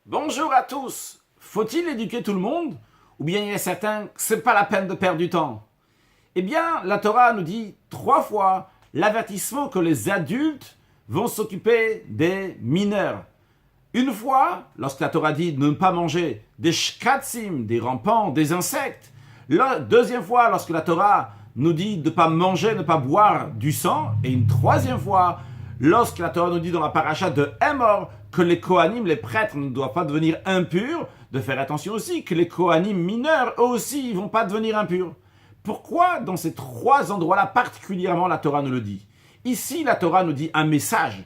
Bonjour à tous. Faut-il éduquer tout le monde? Ou bien il y a certains que c'est pas la peine de perdre du temps? Eh bien, la Torah nous dit 3 fois l'avertissement que les adultes vont s'occuper des mineurs. Une fois, lorsque la Torah dit de ne pas manger des shkatzim, des rampants, des insectes. La deuxième fois, lorsque la Torah nous dit de ne pas manger, de ne pas boire du sang. Et une troisième fois, lorsque la Torah nous dit dans la paracha de Hémor que les Kohanim, les prêtres, ne doivent pas devenir impurs, de faire attention aussi que les Kohanim mineurs, eux aussi, ne vont pas devenir impurs. Pourquoi dans ces 3 endroits-là particulièrement la Torah nous le dit? Ici, la Torah nous dit un message.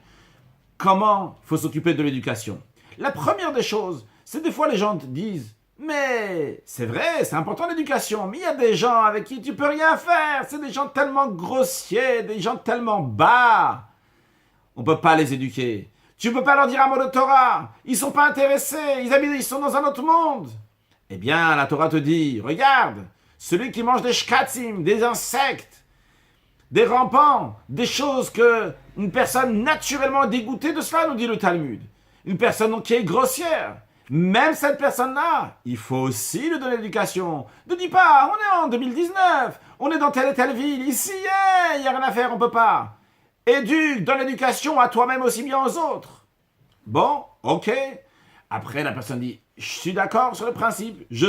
Comment il faut s'occuper de l'éducation? La première des choses, c'est des fois les gens te disent « Mais c'est vrai, c'est important l'éducation, mais il y a des gens avec qui tu peux rien faire, c'est des gens tellement grossiers, des gens tellement bas. On ne peut pas les éduquer. Tu ne peux pas leur dire un mot de Torah, ils ne sont pas intéressés, ils sont dans un autre monde. » Eh bien, la Torah te dit « Regarde, celui qui mange des shkatzim, des insectes, des rampants, des choses que une personne naturellement dégoûtée de cela, nous dit le Talmud. Une personne qui est grossière. Même cette personne-là, il faut aussi lui donner l'éducation. Ne dis pas, on est en 2019, on est dans telle et telle ville, ici, il n'y a rien à faire, on ne peut pas. Éduque, donne l'éducation à toi-même aussi bien aux autres. Bon, ok. Après, la personne dit, je suis d'accord sur le principe, je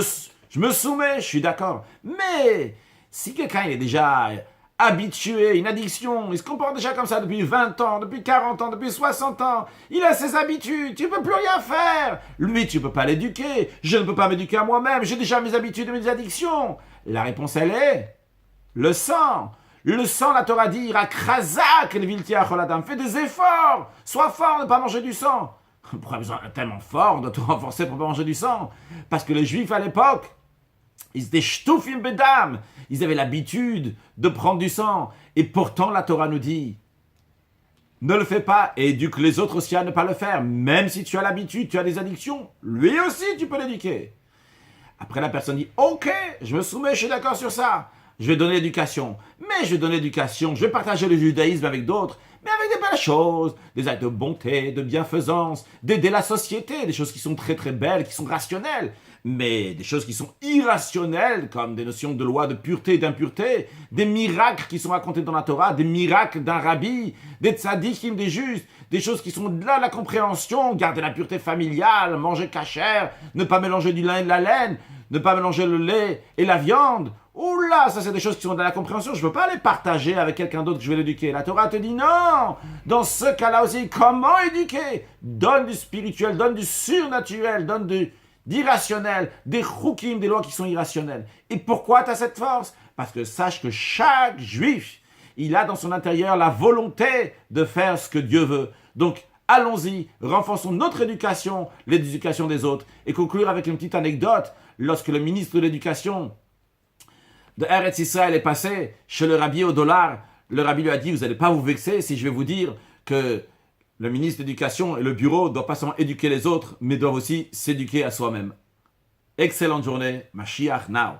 me soumets, je suis d'accord. Mais si quelqu'un est déjà habitué, une addiction, il se comporte déjà comme ça depuis 20 ans, depuis 40 ans, depuis 60 ans, il a ses habitudes, tu ne peux plus rien faire. Lui, tu ne peux pas l'éduquer, je ne peux pas m'éduquer à moi-même, j'ai déjà mes habitudes et mes addictions. La réponse, elle est le sang. Le sang, la Torah dit, Rakrazak, le viltia choladam, fais des efforts, sois fort de ne pas manger du sang. Pourquoi besoin tellement fort de te renforcer pour ne pas manger du sang? Parce que les Juifs à l'époque, ils étaient shtoufim bedam. Ils avaient l'habitude de prendre du sang. Et pourtant, la Torah nous dit, ne le fais pas et éduque les autres aussi à ne pas le faire. Même si tu as l'habitude, tu as des addictions, lui aussi, tu peux l'éduquer. Après, la personne dit, ok, je me soumets, je suis d'accord sur ça. Je vais donner l'éducation. Mais je vais donner l'éducation, je vais partager le judaïsme avec d'autres, mais avec des belles choses, des actes de bonté, de bienfaisance, d'aider la société, des choses qui sont très très belles, qui sont rationnelles, mais des choses qui sont irrationnelles, comme des notions de loi de pureté et d'impureté, des miracles qui sont racontés dans la Torah, des miracles d'un rabbi, des tzadikim, des justes, des choses qui sont de là la compréhension, garder la pureté familiale, manger cachère, ne pas mélanger du lin et de la laine, ne pas mélanger le lait et la viande. Oula, ça c'est des choses qui sont dans la compréhension, je ne peux pas les partager avec quelqu'un d'autre que je vais l'éduquer. La Torah te dit non. Dans ce cas-là aussi, comment éduquer? Donne du spirituel, donne du surnaturel, donne d'irrationnel, des choukim, des lois qui sont irrationnelles. Et pourquoi tu as cette force? Parce que sache que chaque juif, il a dans son intérieur la volonté de faire ce que Dieu veut. Donc, allons-y, renforçons notre éducation, l'éducation des autres. Et conclure avec une petite anecdote. Lorsque le ministre de l'Éducation de Eretz Israël est passé chez le rabbi au dollar, le rabbi lui a dit, vous n'allez pas vous vexer si je vais vous dire que le ministre de l'Éducation et le bureau ne doivent pas seulement éduquer les autres, mais doivent aussi s'éduquer à soi-même. Excellente journée, Mashiach now.